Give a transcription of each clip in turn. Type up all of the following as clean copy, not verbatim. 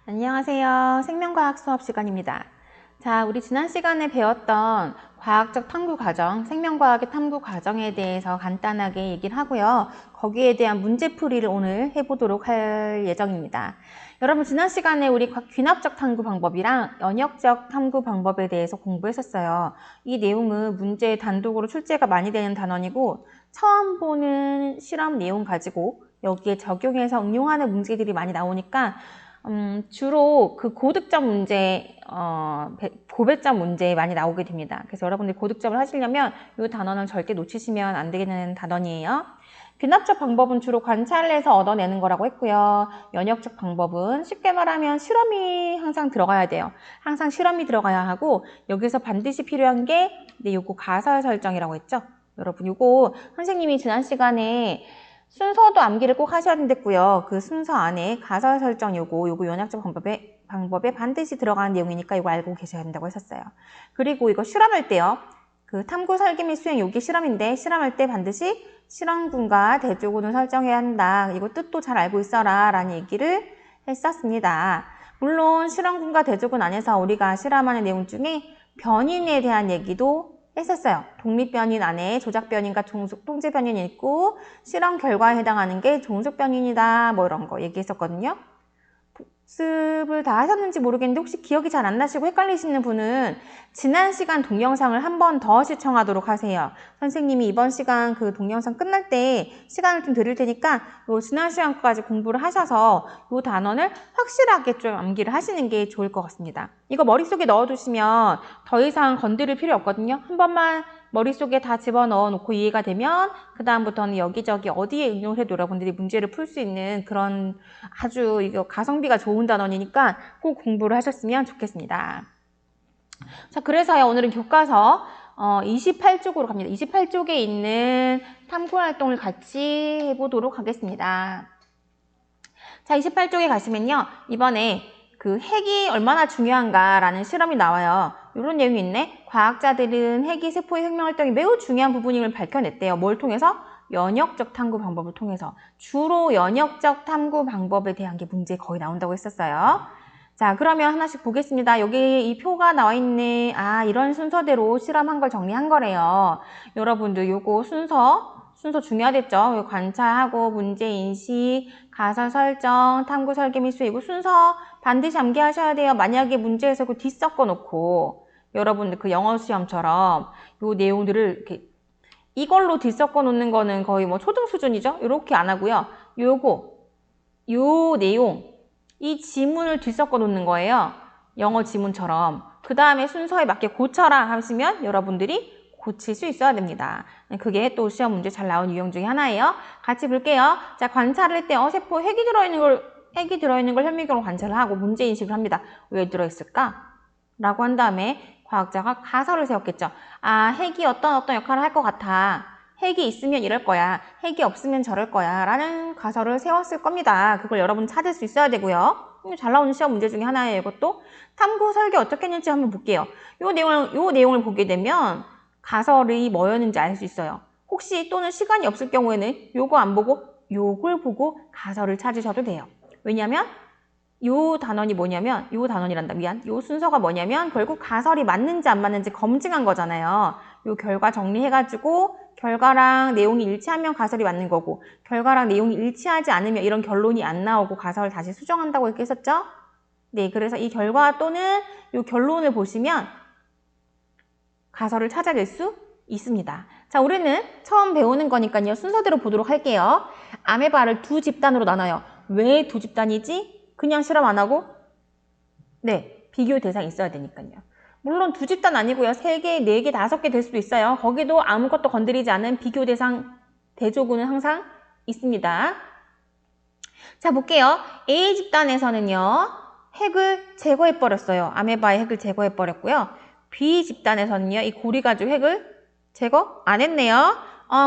안녕하세요. 생명과학 수업 시간입니다. 자, 우리 지난 시간에 배웠던 과학적 탐구 과정, 생명과학의 탐구 과정에 대해서 간단하게 얘기를 하고요. 거기에 대한 문제풀이를 오늘 해보도록 할 예정입니다. 여러분, 지난 시간에 우리 귀납적 탐구 방법이랑 연역적 탐구 방법에 대해서 공부했었어요. 이 내용은 문제 단독으로 출제가 많이 되는 단원이고 처음 보는 실험 내용 가지고 여기에 적용해서 응용하는 문제들이 많이 나오니까 주로 그 고득점 문제, 고배점 문제 많이 나오게 됩니다. 그래서 여러분들이 고득점을 하시려면 이 단원은 절대 놓치시면 안 되는 단원이에요. 귀납적 방법은 주로 관찰을 해서 얻어내는 거라고 했고요. 연역적 방법은 쉽게 말하면 실험이 항상 들어가야 돼요. 항상 실험이 들어가야 하고 여기서 반드시 필요한 게 요거 가설 설정이라고 했죠. 여러분 요거 선생님이 지난 시간에 순서도 암기를 꼭 하셔야 된댔고요. 그 순서 안에 가설 설정 요거 연역적 방법에 반드시 들어가는 내용이니까 이거 알고 계셔야 된다고 했었어요. 그리고 이거 실험할 때요. 그 탐구 설계 및 수행 요게 실험인데 실험할 때 반드시 실험군과 대조군을 설정해야 한다. 이거 뜻도 잘 알고 있어라 라는 얘기를 했었습니다. 물론 실험군과 대조군 안에서 우리가 실험하는 내용 중에 변인에 대한 얘기도 했었어요. 독립변인 안에 조작변인과 통제변인이 있고 실험 결과에 해당하는 게 종속변인이다 뭐 이런 거 얘기했었거든요. 복습을 다 하셨는지 모르겠는데 혹시 기억이 잘 안 나시고 헷갈리시는 분은 지난 시간 동영상을 한 번 더 시청하도록 하세요. 선생님이 이번 시간 그 동영상 끝날 때 시간을 좀 드릴 테니까 요 지난 시간까지 공부를 하셔서 요 단원을 확실하게 좀 암기를 하시는 게 좋을 것 같습니다. 이거 머릿속에 넣어두시면 더 이상 건드릴 필요 없거든요. 한 번만 머릿속에 다 집어넣어 놓고 이해가 되면 그 다음부터는 여기저기 어디에 응용을 해도 여러분들이 문제를 풀 수 있는 그런 아주 이거 가성비가 좋은 단원이니까 꼭 공부를 하셨으면 좋겠습니다. 자, 그래서요 오늘은 교과서 28쪽으로 갑니다. 28쪽에 있는 탐구활동을 같이 해보도록 하겠습니다. 자, 28쪽에 가시면요 이번에 그 핵이 얼마나 중요한가라는 실험이 나와요. 이런 내용이 있네. 과학자들은 핵이 세포의 혁명활동이 매우 중요한 부분임을 밝혀냈대요. 뭘 통해서? 연역적 탐구 방법을 통해서. 주로 연역적 탐구 방법에 대한 게 문제에 거의 나온다고 했었어요. 자, 그러면 하나씩 보겠습니다. 여기 이 표가 나와 있네. 아, 이런 순서대로 실험한 걸 정리한 거래요. 여러분들 요거 순서 중요하겠죠? 관찰하고 문제인식, 가설 설정, 탐구 설계 및 수행 이거 순서 반드시 암기하셔야 돼요. 만약에 문제에서 그 뒤섞어 놓고 여러분들 그 영어 시험처럼 요 내용들을 이렇게 이걸로 뒤섞어 놓는 거는 거의 뭐 초등 수준이죠? 이렇게 안 하고요. 요 내용 이 지문을 뒤섞어 놓는 거예요. 영어 지문처럼. 그 다음에 순서에 맞게 고쳐라 하시면 여러분들이 고칠 수 있어야 됩니다. 그게 또 시험 문제 잘 나온 유형 중에 하나예요. 같이 볼게요. 자, 관찰할 때 세포 핵이 들어있는 걸 현미경으로 관찰을 하고 문제인식을 합니다. 왜 들어있을까? 라고 한 다음에 과학자가 가설을 세웠겠죠. 아, 핵이 어떤 역할을 할 것 같아. 핵이 있으면 이럴 거야. 핵이 없으면 저럴 거야. 라는 가설을 세웠을 겁니다. 그걸 여러분 찾을 수 있어야 되고요. 잘 나오는 시험 문제 중에 하나예요. 이것도 탐구 설계 어떻게 했는지 한번 볼게요. 요 내용을 보게 되면 가설이 뭐였는지 알 수 있어요. 혹시 또는 시간이 없을 경우에는 요거 안 보고 요걸 보고 가설을 찾으셔도 돼요. 왜냐면 요 순서가 뭐냐면 결국 가설이 맞는지 안 맞는지 검증한 거잖아요. 요 결과 정리해가지고 결과랑 내용이 일치하면 가설이 맞는 거고 결과랑 내용이 일치하지 않으면 이런 결론이 안 나오고 가설을 다시 수정한다고 이렇게 했었죠? 네, 그래서 이 결과 또는 요 결론을 보시면 가설을 찾아낼 수 있습니다. 자, 우리는 처음 배우는 거니까요. 순서대로 보도록 할게요. 아메바를 두 집단으로 나눠요. 왜 두 집단이지? 그냥 실험 안 하고? 네, 비교 대상이 있어야 되니까요. 물론 두 집단 아니고요. 3개, 4개, 5개 될 수도 있어요. 거기도 아무것도 건드리지 않은 비교 대상 대조군은 항상 있습니다. 자, 볼게요. A 집단에서는요. 핵을 제거해버렸어요. 아메바의 핵을 제거해버렸고요. B 집단에서는요. 이 고리 가지고 핵을 제거 안 했네요.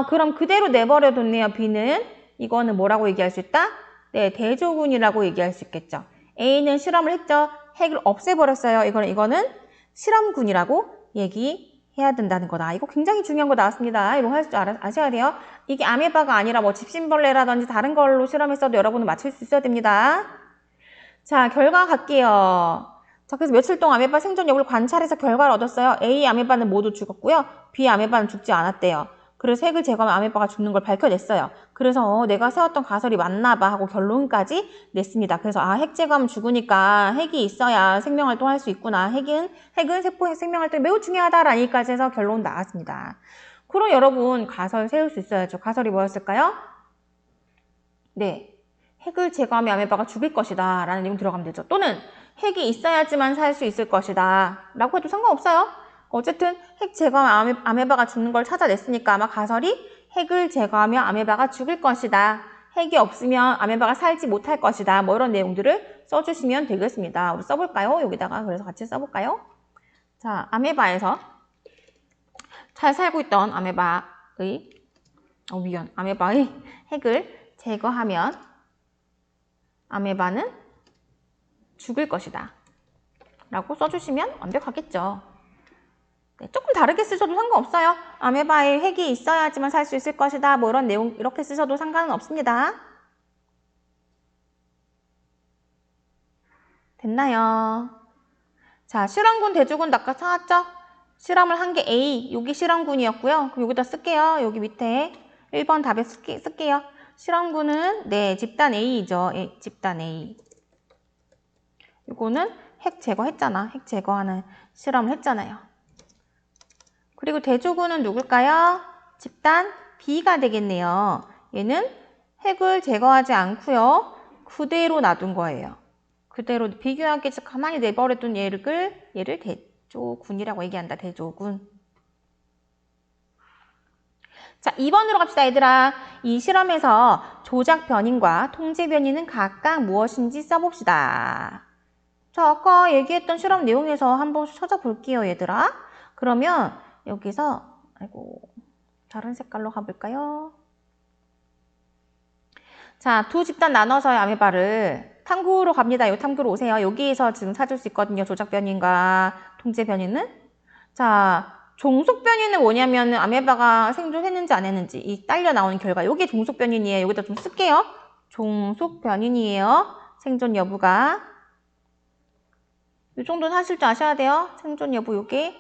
그럼 그대로 내버려뒀네요. B는. 이거는 뭐라고 얘기할 수 있다? 네, 대조군이라고 얘기할 수 있겠죠. A는 실험을 했죠. 핵을 없애버렸어요. 이거는 실험군이라고 얘기해야 된다는 거다. 이거 굉장히 중요한 거 나왔습니다. 이런 거 할 줄 아셔야 돼요. 이게 아메바가 아니라 뭐 집신벌레라든지 다른 걸로 실험했어도 여러분은 맞출 수 있어야 됩니다. 자, 결과 갈게요. 자, 그래서 며칠 동안 아메바 생존 여부를 관찰해서 결과를 얻었어요. A 아메바는 모두 죽었고요. B 아메바는 죽지 않았대요. 그래서 핵을 제거하면 아메바가 죽는 걸 밝혀냈어요. 그래서 내가 세웠던 가설이 맞나 봐 하고 결론까지 냈습니다. 그래서 핵 제거하면 죽으니까 핵이 있어야 생명활동할 수 있구나. 핵은 세포 생명활동이 매우 중요하다라는 얘기까지 해서 결론 나왔습니다. 그럼 여러분 가설 세울 수 있어야죠. 가설이 뭐였을까요? 네, 핵을 제거하면 아메바가 죽을 것이다 라는 내용 들어가면 되죠. 또는 핵이 있어야지만 살 수 있을 것이다 라고 해도 상관없어요. 어쨌든 핵 제거하면 아메바가 죽는 걸 찾아냈으니까 아마 가설이 핵을 제거하면 아메바가 죽을 것이다. 핵이 없으면 아메바가 살지 못할 것이다. 뭐 이런 내용들을 써주시면 되겠습니다. 우리 써볼까요? 여기다가 그래서 같이 써볼까요? 자, 아메바에서 잘 살고 있던 아메바의 핵을 제거하면 아메바는 죽을 것이다 라고 써주시면 완벽하겠죠. 네, 조금 다르게 쓰셔도 상관없어요. 아메바에 핵이 있어야지만 살 수 있을 것이다 뭐 이런 내용 이렇게 쓰셔도 상관은 없습니다. 됐나요? 자, 실험군 대조군 아까 찾았죠? 실험을 한 게 A, 여기 실험군이었고요. 그럼 여기다 쓸게요. 여기 밑에 1번 답에 쓸게요. 실험군은 네, 집단 A이죠. 집단 A. 이거는 핵 제거했잖아. 핵 제거하는 실험을 했잖아요. 그리고 대조군은 누굴까요? 집단 B가 되겠네요. 얘는 핵을 제거하지 않고요. 그대로 놔둔 거예요. 그대로 비교하기 위해서 가만히 내버려둔 얘를 대조군이라고 얘기한다. 대조군. 자, 2번으로 갑시다, 얘들아. 이 실험에서 조작 변인과 통제 변이는 각각 무엇인지 써봅시다. 자, 아까 얘기했던 실험 내용에서 한번 찾아볼게요, 얘들아. 그러면 여기서 다른 색깔로 가볼까요? 자, 두 집단 나눠서의 아메바를 탐구로 갑니다. 여기 탐구로 오세요. 여기에서 지금 찾을 수 있거든요. 조작 변이과 통제 변이는. 자, 종속 변이는 뭐냐면 아메바가 생존했는지 안 했는지 이 딸려 나오는 결과. 이게 종속 변이에요. 여기다 좀 쓸게요. 종속 변이에요. 생존 여부가. 이 정도는 하실 줄 아셔야 돼요. 생존 여부 요게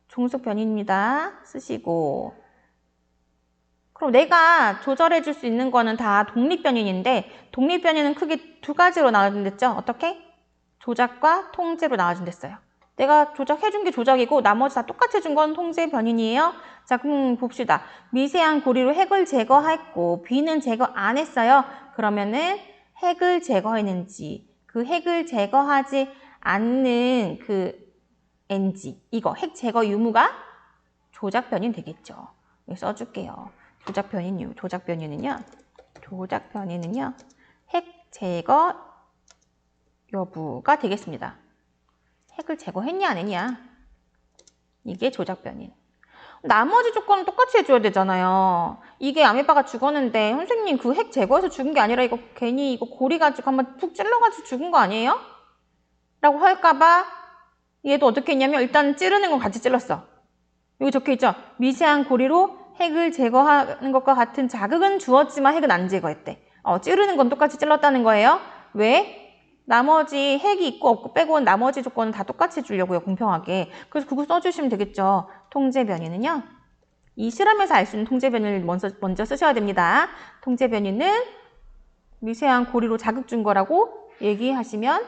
종속 변이입니다. 쓰시고. 그럼 내가 조절해 줄 수 있는 거는 다 독립 변인인데 독립 변인은 크게 두 가지로 나눠진댔죠. 어떻게? 조작과 통제로 나눠진댔어요. 내가 조작해 준 게 조작이고 나머지 다 똑같이 준 건 통제 변인이에요. 자, 그럼 봅시다. 미세한 고리로 핵을 제거했고 B는 제거 안 했어요. 그러면은 핵을 제거했는지 그 핵을 제거하지 않는 그 NG 이거 핵 제거 유무가 조작 변인 되겠죠. 여기 써줄게요. 조작 변이는요. 핵 제거 여부가 되겠습니다. 핵을 제거했냐 안 했냐. 이게 조작 변인. 나머지 조건은 똑같이 해줘야 되잖아요. 이게 아메바가 죽었는데 선생님 그 핵 제거해서 죽은 게 아니라 이거 괜히 이거 고리 가지고 한번 푹 찔러가지고 죽은 거 아니에요? 라고 할까봐 얘도 어떻게 했냐면 일단 찌르는 건 같이 찔렀어. 여기 적혀있죠? 미세한 고리로 핵을 제거하는 것과 같은 자극은 주었지만 핵은 안 제거했대. 찌르는 건 똑같이 찔렀다는 거예요. 왜? 나머지 핵이 있고 없고 빼고는 나머지 조건은 다 똑같이 해주려고요. 공평하게. 그래서 그거 써주시면 되겠죠. 통제 변이는요. 이 실험에서 알 수 있는 통제 변이를 먼저 쓰셔야 됩니다. 통제 변이는 미세한 고리로 자극 준 거라고 얘기하시면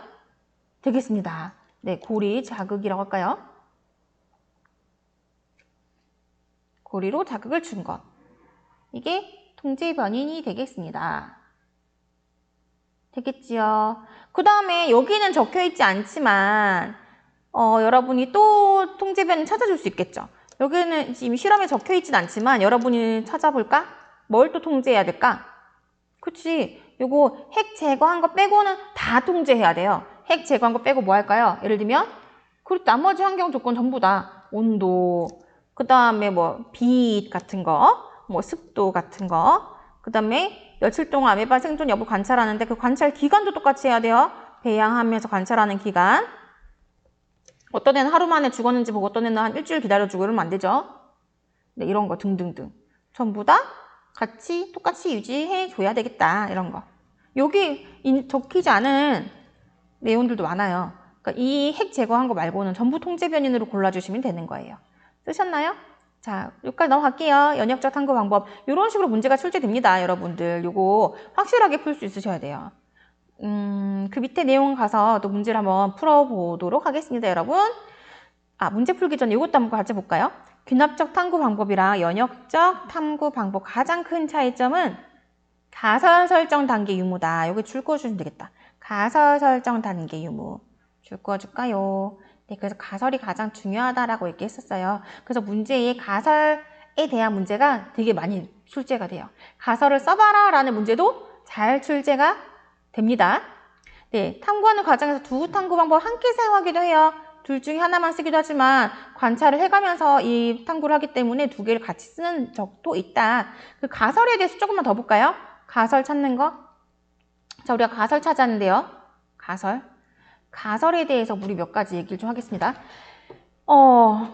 되겠습니다. 네, 고리 자극이라고 할까요? 고리로 자극을 준 것. 이게 통제 변인이 되겠습니다. 되겠지요. 그 다음에 여기는 적혀있지 않지만 여러분이 또 통제 변인 찾아줄 수 있겠죠. 여기는 지금 실험에 적혀있진 않지만 여러분이 찾아볼까? 뭘 또 통제해야 될까? 그치. 요거 핵 제거한 거 빼고는 다 통제해야 돼요. 핵 제거한 거 빼고 뭐 할까요? 예를 들면 그리고 나머지 환경 조건 전부 다 온도, 그 다음에 뭐 빛 같은 거, 뭐 습도 같은 거, 그 다음에 며칠 동안 아메바 생존 여부 관찰하는데 그 관찰 기간도 똑같이 해야 돼요. 배양하면서 관찰하는 기간. 어떤 애는 하루 만에 죽었는지 보고 어떤 애는 한 일주일 기다려주고 이러면 안 되죠. 네, 이런 거 등등등. 전부 다 같이 똑같이 유지해 줘야 되겠다. 이런 거. 여기 적히지 않은 내용들도 많아요. 그러니까 이 핵 제거한 거 말고는 전부 통제 변인으로 골라주시면 되는 거예요. 쓰셨나요? 자, 여기까지 넘어갈게요. 연역적 탐구 방법. 이런 식으로 문제가 출제됩니다, 여러분들. 요거 확실하게 풀 수 있으셔야 돼요. 그 밑에 내용 가서 또 문제를 한번 풀어보도록 하겠습니다, 여러분. 문제 풀기 전에 이것도 한번 같이 볼까요? 귀납적 탐구 방법이랑 연역적 탐구 방법 가장 큰 차이점은 가설 설정 단계 유무다. 여기 줄 그어주시면 되겠다. 가설 설정 단계 유무. 줄 그어줄까요? 네, 그래서 가설이 가장 중요하다라고 얘기했었어요. 그래서 문제에 가설에 대한 문제가 되게 많이 출제가 돼요. 가설을 써봐라 라는 문제도 잘 출제가 됩니다. 네, 탐구하는 과정에서 두 탐구 방법 함께 사용하기도 해요. 둘 중에 하나만 쓰기도 하지만 관찰을 해가면서 이 탐구를 하기 때문에 두 개를 같이 쓰는 적도 있다. 그 가설에 대해서 조금만 더 볼까요? 가설 찾는 거. 자, 우리가 가설 찾았는데요. 가설에 대해서 우리 몇 가지 얘기를 좀 하겠습니다.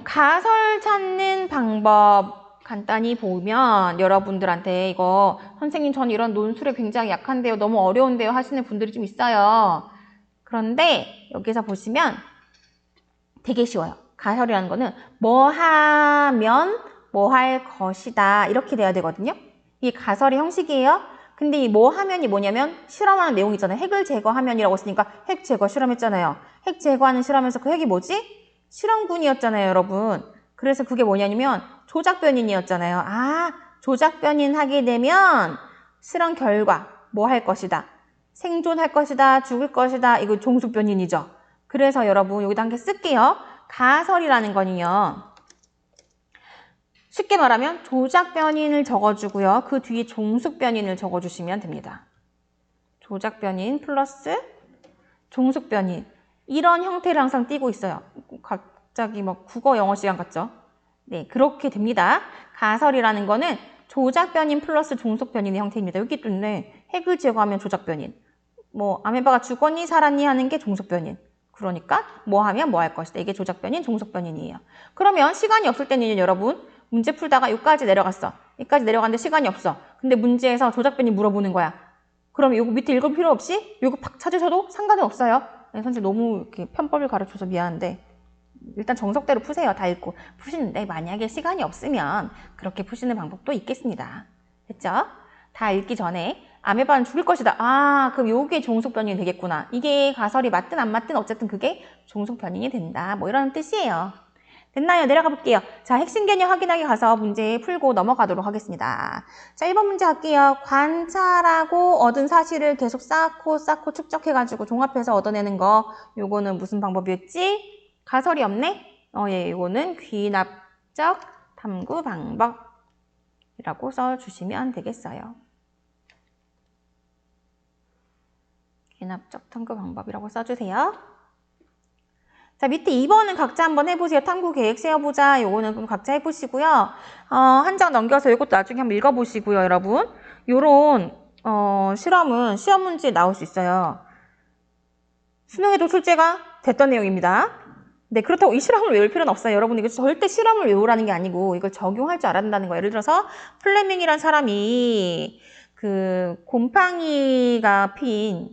가설 찾는 방법 간단히 보면 여러분들한테 이거 선생님 전 이런 논술에 굉장히 약한데요. 너무 어려운데요 하시는 분들이 좀 있어요. 그런데 여기서 보시면 되게 쉬워요. 가설이라는 거는 뭐 하면 뭐 할 것이다 이렇게 돼야 되거든요. 이게 가설의 형식이에요. 근데 이 뭐 하면이 뭐냐면 실험하는 내용이 있잖아요. 핵을 제거하면이라고 했으니까 핵 제거 실험했잖아요. 핵 제거하는 실험에서 그 핵이 뭐지? 실험군이었잖아요, 여러분. 그래서 그게 뭐냐면 조작 변인이었잖아요. 조작 변인 하게 되면 실험 결과 뭐 할 것이다. 생존할 것이다. 죽을 것이다. 이거 종속 변인이죠. 그래서 여러분 여기다 한 개 쓸게요. 가설이라는 거는요. 쉽게 말하면 조작 변인을 적어주고요. 그 뒤에 종속 변인을 적어주시면 됩니다. 조작 변인 플러스 종속 변인. 이런 형태를 항상 띄고 있어요. 갑자기 막 국어 영어 시간 같죠? 네, 그렇게 됩니다. 가설이라는 거는 조작 변인 플러스 종속 변인의 형태입니다. 여기 또 있네. 핵을 제거하면 조작 변인. 뭐 아메바가 죽었니 살았니 하는 게 종속 변인. 그러니까 뭐 하면 뭐 할 것이다. 이게 조작 변인, 종속 변인이에요. 그러면 시간이 없을 때는 여러분 문제 풀다가 여기까지 내려갔어. 여기까지 내려갔는데 시간이 없어. 근데 문제에서 조작 변인 물어보는 거야. 그럼 이거 밑에 읽을 필요 없이 이거 팍 찾으셔도 상관은 없어요. 네, 선생님 너무 이렇게 편법을 가르쳐서 미안한데 일단 정석대로 푸세요. 다 읽고 푸시는데 만약에 시간이 없으면 그렇게 푸시는 방법도 있겠습니다. 됐죠? 다 읽기 전에 아메바는 죽을 것이다. 그럼 요게 종속 변인이 되겠구나. 이게 가설이 맞든 안 맞든 어쨌든 그게 종속 변인이 된다. 뭐 이런 뜻이에요. 됐나요? 내려가 볼게요. 자, 핵심 개념 확인하기 가서 문제 풀고 넘어가도록 하겠습니다. 자, 1번 문제 할게요. 관찰하고 얻은 사실을 계속 쌓고 축적해가지고 종합해서 얻어내는 거. 요거는 무슨 방법이었지? 가설이 없네? 예, 요거는 귀납적 탐구 방법이라고 써주시면 되겠어요. 귀납적 탐구 방법이라고 써주세요. 자, 밑에 2번은 각자 한번 해보세요. 탐구 계획 세워보자. 요거는 각자 해보시고요. 한 장 넘겨서 이것도 나중에 한번 읽어보시고요, 여러분. 요런, 실험은 시험 문제에 나올 수 있어요. 수능에도 출제가 됐던 내용입니다. 네, 그렇다고 이 실험을 외울 필요는 없어요. 여러분, 이거 절대 실험을 외우라는 게 아니고 이걸 적용할 줄 알아야 된다는 거예요. 예를 들어서 플레밍이란 사람이 그 곰팡이가 핀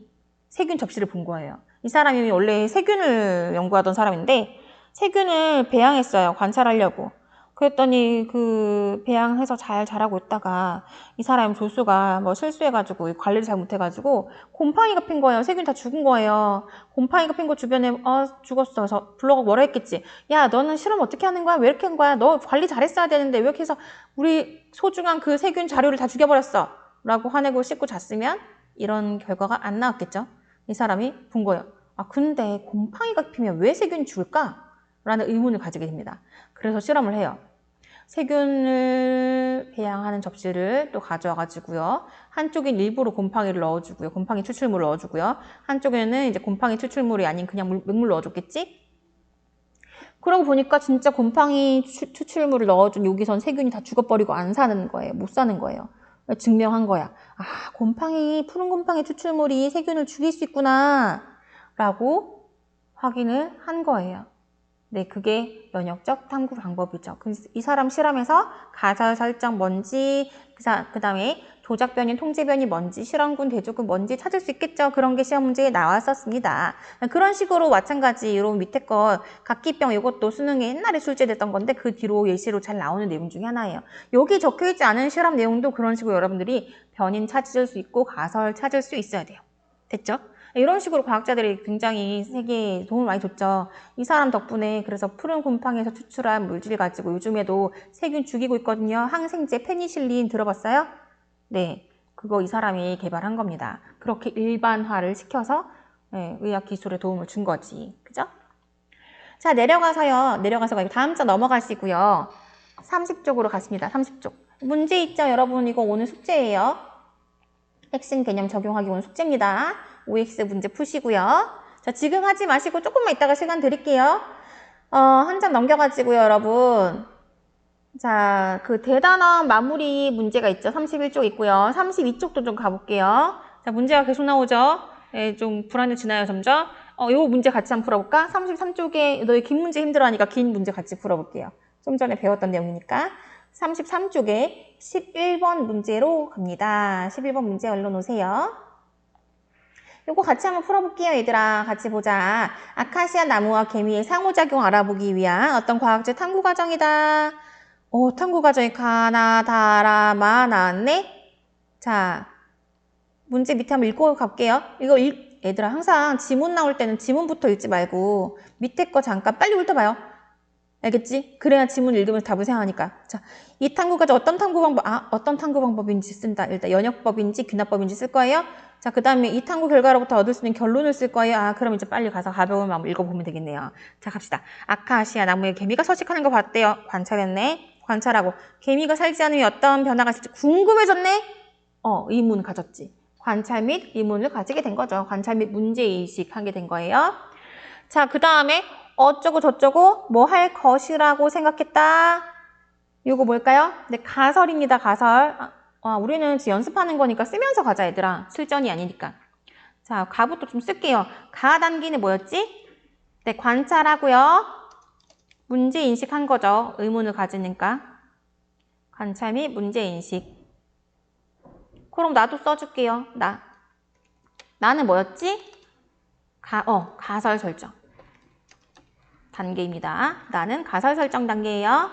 세균 접시를 본 거예요. 이 사람이 원래 세균을 연구하던 사람인데 세균을 배양했어요. 관찰하려고. 그랬더니 그 배양해서 잘 자라고 있다가 이 사람 조수가 뭐 실수해가지고 관리를 잘못해가지고 곰팡이가 핀 거예요. 세균 다 죽은 거예요. 곰팡이가 핀 거 주변에 죽었어. 그래서 블로그 뭐라 했겠지. 야, 너는 실험 어떻게 하는 거야? 왜 이렇게 한 거야? 너 관리 잘했어야 되는데 왜 이렇게 해서 우리 소중한 그 세균 자료를 다 죽여버렸어? 라고 화내고 씻고 잤으면 이런 결과가 안 나왔겠죠. 이 사람이 본 거예요. 근데 곰팡이가 피면 왜 세균이 죽을까? 라는 의문을 가지게 됩니다. 그래서 실험을 해요. 세균을 배양하는 접시를 또 가져와가지고요. 한쪽엔 일부러 곰팡이를 넣어주고요. 곰팡이 추출물을 넣어주고요. 한쪽에는 이제 곰팡이 추출물이 아닌 그냥 맹물 넣어줬겠지? 그러고 보니까 진짜 곰팡이 추출물을 넣어준 여기선 세균이 다 죽어버리고 안 사는 거예요. 못 사는 거예요. 증명한 거야. 푸른 곰팡이 추출물이 세균을 죽일 수 있구나 라고 확인을 한 거예요. 네, 그게 연역적 탐구 방법이죠. 이 사람 실험에서 가설 설정 뭔지, 그 다음에 조작변이, 통제변이 뭔지, 실험군, 대조군 뭔지 찾을 수 있겠죠. 그런 게 시험 문제에 나왔었습니다. 그런 식으로 마찬가지로 밑에 거 각기병 이것도 수능에 옛날에 출제됐던 건데 그 뒤로 예시로 잘 나오는 내용 중에 하나예요. 여기 적혀있지 않은 실험 내용도 그런 식으로 여러분들이 변인 찾을 수 있고 가설 찾을 수 있어야 돼요. 됐죠? 이런 식으로 과학자들이 굉장히 세계에 도움을 많이 줬죠. 이 사람 덕분에 그래서 푸른 곰팡이에서 추출한 물질 가지고 요즘에도 세균 죽이고 있거든요. 항생제 페니실린 들어봤어요? 네, 그거 이 사람이 개발한 겁니다. 그렇게 일반화를 시켜서 의학 기술에 도움을 준 거지. 그죠? 자, 내려가서 다음 장 넘어가시고요. 30쪽으로 갔습니다. 30쪽. 문제 있죠, 여러분? 이거 오늘 숙제예요. 핵심 개념 적용하기 오늘 숙제입니다. OX 문제 푸시고요. 자, 지금 하지 마시고 조금만 이따가 시간 드릴게요. 한 장 넘겨가지고요, 여러분. 자, 그 대단원 마무리 문제가 있죠. 31쪽 있고요. 32쪽도 좀 가볼게요. 자, 문제가 계속 나오죠. 네, 좀 불안해지나요, 점점? 요 문제 같이 한번 풀어볼까? 33쪽에 너희 긴 문제 힘들어하니까 긴 문제 같이 풀어볼게요. 좀 전에 배웠던 내용이니까. 33쪽에 11번 문제로 갑니다. 11번 문제 얼른 오세요. 요거 같이 한번 풀어볼게요, 얘들아. 같이 보자. 아카시아 나무와 개미의 상호작용 알아보기 위한 어떤 과학적 탐구 과정이다. 탐구 과정이 가나다라마 나왔네? 자, 문제 밑에 한번 읽고 갈게요. 얘들아, 항상 지문 나올 때는 지문부터 읽지 말고 밑에 거 잠깐 빨리 훑어봐요. 알겠지? 그래야 지문 읽으면서 답을 생각하니까. 자, 이 탐구 과정 어떤 탐구 방법인지 쓴다. 일단 연역법인지 귀납법인지 쓸 거예요. 자, 그 다음에 이 탐구 결과로부터 얻을 수 있는 결론을 쓸 거예요. 그럼 이제 빨리 가서 가벼운 마음으로 읽어보면 되겠네요. 자, 갑시다. 아카시아 나무에 개미가 서식하는 거 봤대요. 관찰했네. 관찰하고 개미가 살지 않으면 어떤 변화가 있을지 궁금해졌네. 의문 가졌지. 관찰 및 의문을 가지게 된 거죠. 관찰 및 문제의식 하게 된 거예요. 자, 그 다음에 어쩌고 저쩌고 뭐 할 것이라고 생각했다. 이거 뭘까요? 네, 가설입니다. 가설. 우리는 지금 연습하는 거니까 쓰면서 가자, 얘들아. 실전이 아니니까. 자, 가부터 좀 쓸게요. 가 단기는 뭐였지? 네, 관찰하고요. 문제인식 한 거죠. 의문을 가지니까. 관찰 및 문제인식. 그럼 나도 써줄게요. 나는 뭐였지? 가설 설정. 단계입니다. 나는 가설 설정 단계예요.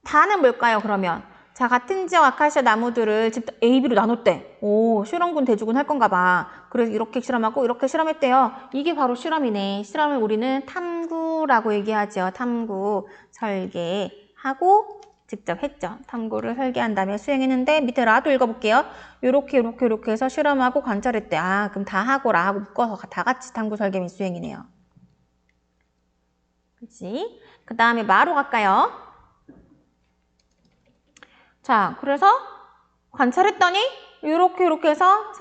다는 뭘까요, 그러면? 자, 같은 지역 아카시아 나무들을 집단 A, B로 나눴대. 실험군, 대조군 할 건가 봐. 그래서 이렇게 실험하고 이렇게 실험했대요. 이게 바로 실험이네. 실험을 우리는 탐구라고 얘기하죠. 탐구, 설계하고 직접 했죠. 탐구를 설계한 다음에 수행했는데 밑에 라도 읽어볼게요. 요렇게 해서 실험하고 관찰했대. 그럼 다 하고 라하고 묶어서 다 같이 탐구 설계 및 수행이네요. 그치? 그 다음에 마로 갈까요? 자, 그래서 관찰했더니 요렇게 해서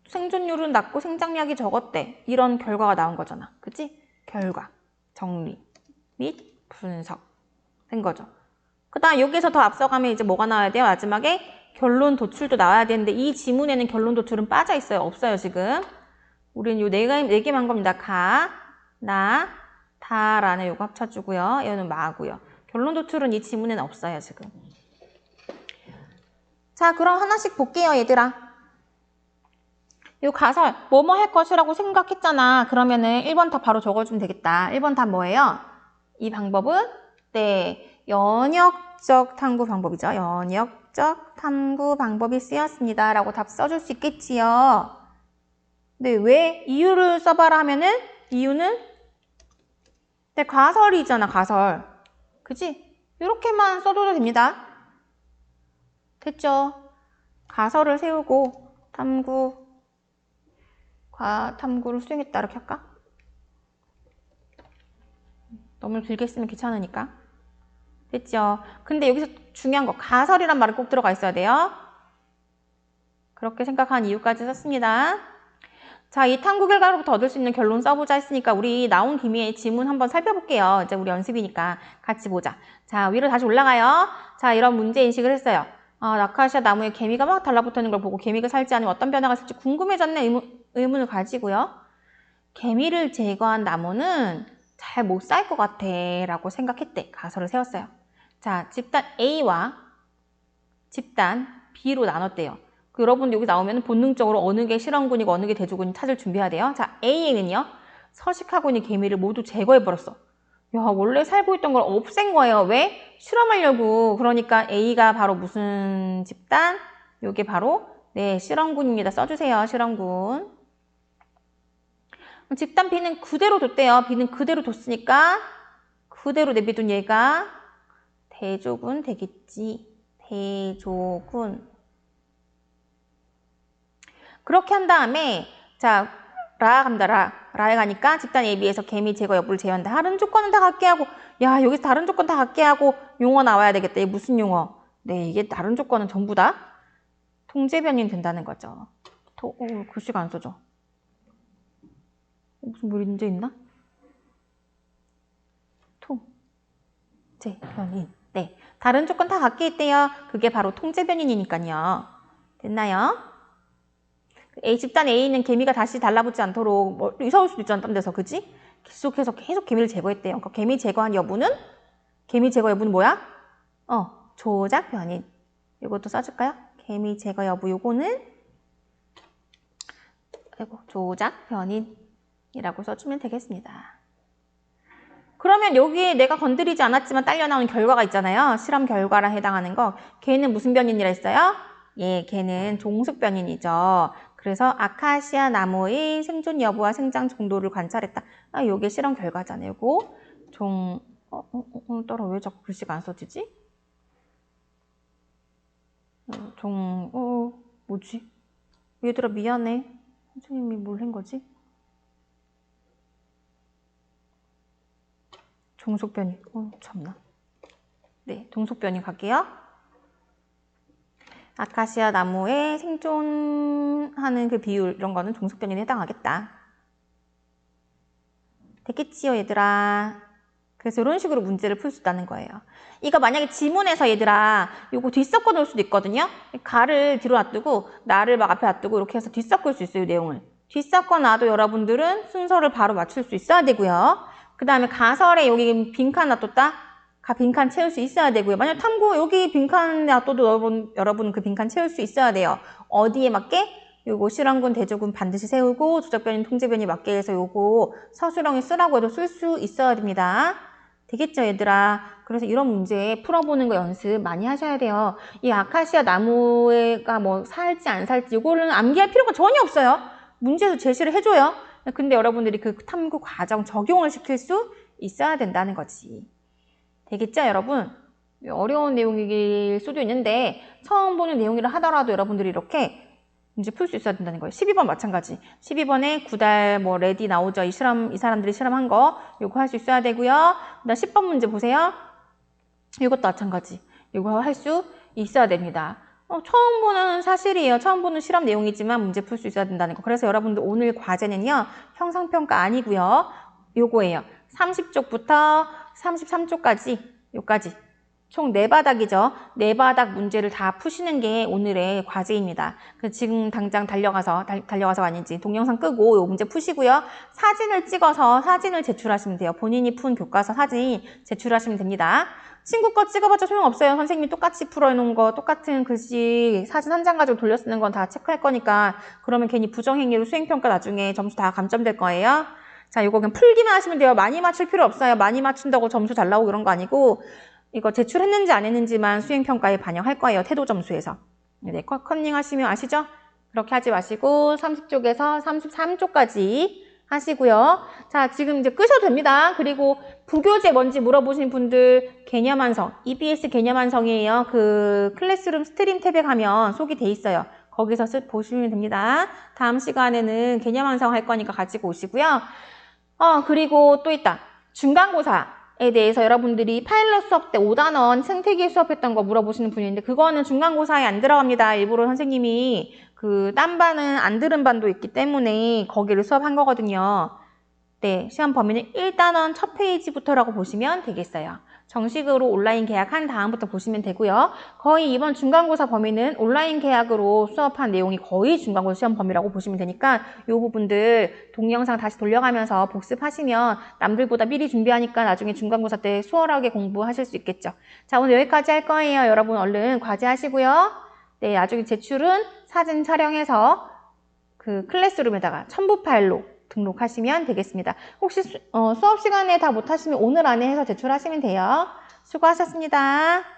생존율은 낮고 생장량이 적었대. 이런 결과가 나온 거잖아. 그치? 결과, 정리 및 분석 된 거죠. 그 다음 여기서 더 앞서가면 이제 뭐가 나와야 돼요? 마지막에 결론 도출도 나와야 되는데 이 지문에는 결론 도출은 빠져 있어요. 없어요, 지금. 우리는 요 네 개만 겁니다. 가, 나, 다라는 요거 합쳐주고요. 얘는 마고요. 결론 도출은 이 지문에는 없어요, 지금. 자, 그럼 하나씩 볼게요, 얘들아. 요 가설, 뭐뭐 할 것이라고 생각했잖아. 그러면은 1번 답 바로 적어주면 되겠다. 1번 답 뭐예요? 이 방법은 연역적 탐구 방법이죠. 연역적 탐구 방법이 쓰였습니다. 라고 답 써줄 수 있겠지요. 근데 왜 이유를 써봐라 하면은 이유는 가설이잖아, 가설. 그치? 이렇게만 써도 됩니다. 됐죠? 가설을 세우고 탐구를 수행했다 이렇게 할까? 너무 길게 쓰면 귀찮으니까. 됐죠? 근데 여기서 중요한 거 가설이란 말이 꼭 들어가 있어야 돼요. 그렇게 생각한 이유까지 썼습니다. 자, 이 탐구 결과로부터 얻을 수 있는 결론 써보자 했으니까 우리 나온 김에 지문 한번 살펴볼게요. 이제 우리 연습이니까 같이 보자. 자, 위로 다시 올라가요. 자, 이런 문제 인식을 했어요. 아카시아 나무에 개미가 막 달라붙는 걸 보고 개미가 살지 않으면 어떤 변화가 있을지 궁금해졌네 의문을 가지고요. 개미를 제거한 나무는 잘 못 살 것 같아 라고 생각했대. 가설을 세웠어요. 자, 집단 A와 집단 B로 나눴대요. 여러분들 여기 나오면 본능적으로 어느 게 실험군이고 어느 게 대조군이 찾을 준비해야 돼요. 자, A에는요. 서식하군이 개미를 모두 제거해버렸어. 야, 원래 살고 있던 걸 없앤 거예요. 왜? 실험하려고. 그러니까 A가 바로 무슨 집단? 요게 바로 네, 실험군입니다. 써주세요. 실험군. 집단 B는 그대로 뒀대요. B는 그대로 뒀으니까 그대로 내비둔 얘가 대조군 되겠지. 대조군. 그렇게 한 다음에 자, 라 갑니다. 라에 가니까 집단 AB에서 개미 제거 여부를 제외한다. 다른 조건은 다 같게 하고 야, 여기서 다른 조건 다 같게 하고 용어 나와야 되겠다. 이게 무슨 용어? 네, 이게 다른 조건은 전부 다 통제 변이 된다는 거죠. 글씨가 안 써져. 무슨 문제 있나? 통제 변인. 네, 다른 조건 다 같게 있대요. 그게 바로 통제 변인이니까요. 됐나요? A 집단 A는 개미가 다시 달라붙지 않도록 뭐 이사 올 수도 있잖아, 딴 데서, 그지? 계속해서 계속 개미를 제거했대요. 그러니까 개미 제거 여부는 뭐야? 조작 변인. 이것도 써줄까요? 개미 제거 여부 요거는 조작 변인이라고 써주면 되겠습니다. 그러면 여기에 내가 건드리지 않았지만 딸려 나온 결과가 있잖아요. 실험 결과랑 해당하는 거. 걔는 무슨 변인이라 했어요? 예, 걔는 종속 변인이죠. 그래서 아카시아 나무의 생존 여부와 생장 정도를 관찰했다. 아, 요게 실험 결과잖아요. 요거 오늘따라 왜 자꾸 글씨가 안 써지지? 뭐지? 얘들아 미안해. 선생님이 뭘 한 거지? 종속 변인. 참나. 네, 종속 변인 갈게요. 아카시아 나무에 생존하는 그 비율 이런 거는 종속 변인에 해당하겠다. 됐겠지요, 얘들아? 그래서 이런 식으로 문제를 풀 수 있다는 거예요. 이거 만약에 지문에서 얘들아 이거 뒤섞어 놓을 수도 있거든요. 가를 뒤로 놔두고 나를 막 앞에 놔두고 이렇게 해서 뒤섞을 수 있어요, 내용을. 뒤섞어 놔도 여러분들은 순서를 바로 맞출 수 있어야 되고요. 그 다음에 가설에 여기 빈칸 놔뒀다? 빈칸 채울 수 있어야 되고요. 만약 탐구 여기 빈칸 놔둬도 여러분 그 빈칸 채울 수 있어야 돼요. 어디에 맞게? 요거 실험군, 대조군 반드시 세우고 조작변인, 통제변이 맞게 해서 요거 서술형에 쓰라고 해도 쓸 수 있어야 됩니다. 되겠죠, 얘들아? 그래서 이런 문제 풀어보는 거 연습 많이 하셔야 돼요. 이 아카시아 나무가 뭐 살지 안 살지 이거는 암기할 필요가 전혀 없어요. 문제에서 제시를 해줘요. 근데 여러분들이 그 탐구 과정 적용을 시킬 수 있어야 된다는 거지. 되겠죠, 여러분? 어려운 내용일 수도 있는데 처음 보는 내용이라 하더라도 여러분들이 이렇게 문제 풀 수 있어야 된다는 거예요. 12번 마찬가지. 12번에 9달 뭐 레디 나오죠. 이 사람들이 실험한 거 요거 할 수 있어야 되고요. 그다음 10번 문제 보세요. 이것도 마찬가지. 이거 할 수 있어야 됩니다. 처음 보는 사실이에요. 처음 보는 실험 내용이지만 문제 풀 수 있어야 된다는 거. 그래서 여러분들 오늘 과제는요. 형상평가 아니고요. 요거예요. 30쪽부터 33쪽까지 요까지. 총 4바닥이죠. 4바닥 문제를 다 푸시는 게 오늘의 과제입니다. 지금 당장 달려가서 아닌지 동영상 끄고 요 문제 푸시고요. 사진을 찍어서 사진을 제출하시면 돼요. 본인이 푼 교과서 사진 제출하시면 됩니다. 친구 거 찍어봤자 소용없어요. 선생님이 똑같이 풀어놓은 거 똑같은 글씨 사진 한 장 가지고 돌려 쓰는 건 다 체크할 거니까 그러면 괜히 부정행위로 수행평가 나중에 점수 다 감점될 거예요. 자, 이거 그냥 풀기만 하시면 돼요. 많이 맞출 필요 없어요. 많이 맞춘다고 점수 잘 나오고 그런 거 아니고 이거 제출했는지 안 했는지만 수행평가에 반영할 거예요. 태도 점수에서. 네, 컨닝 하시면 아시죠? 그렇게 하지 마시고 30쪽에서 33쪽까지 하시고요. 자, 지금 이제 끄셔도 됩니다. 그리고 부교재 뭔지 물어보신 분들 개념완성, EBS 개념완성이에요. 그 클래스룸 스트림 탭에 가면 속이 돼 있어요. 거기서 보시면 됩니다. 다음 시간에는 개념완성 할 거니까 가지고 오시고요. 그리고 또 있다. 중간고사에 대해서 여러분들이 파일럿 수업 때 5단원 생태계 수업했던 거 물어보시는 분이 있는데 그거는 중간고사에 안 들어갑니다. 일부러 선생님이 그 딴 반은 안 들은 반도 있기 때문에 거기를 수업한 거거든요. 네, 시험 범위는 1단원 첫 페이지부터라고 보시면 되겠어요. 정식으로 온라인 계약한 다음부터 보시면 되고요. 거의 이번 중간고사 범위는 온라인 계약으로 수업한 내용이 거의 중간고사 시험 범위라고 보시면 되니까 이 부분들 동영상 다시 돌려가면서 복습하시면 남들보다 미리 준비하니까 나중에 중간고사 때 수월하게 공부하실 수 있겠죠. 자, 오늘 여기까지 할 거예요. 여러분 얼른 과제하시고요. 네, 나중에 제출은 사진 촬영해서 그 클래스룸에다가 첨부 파일로 등록하시면 되겠습니다. 혹시 수업 시간에 다 못하시면 오늘 안에 해서 제출하시면 돼요. 수고하셨습니다.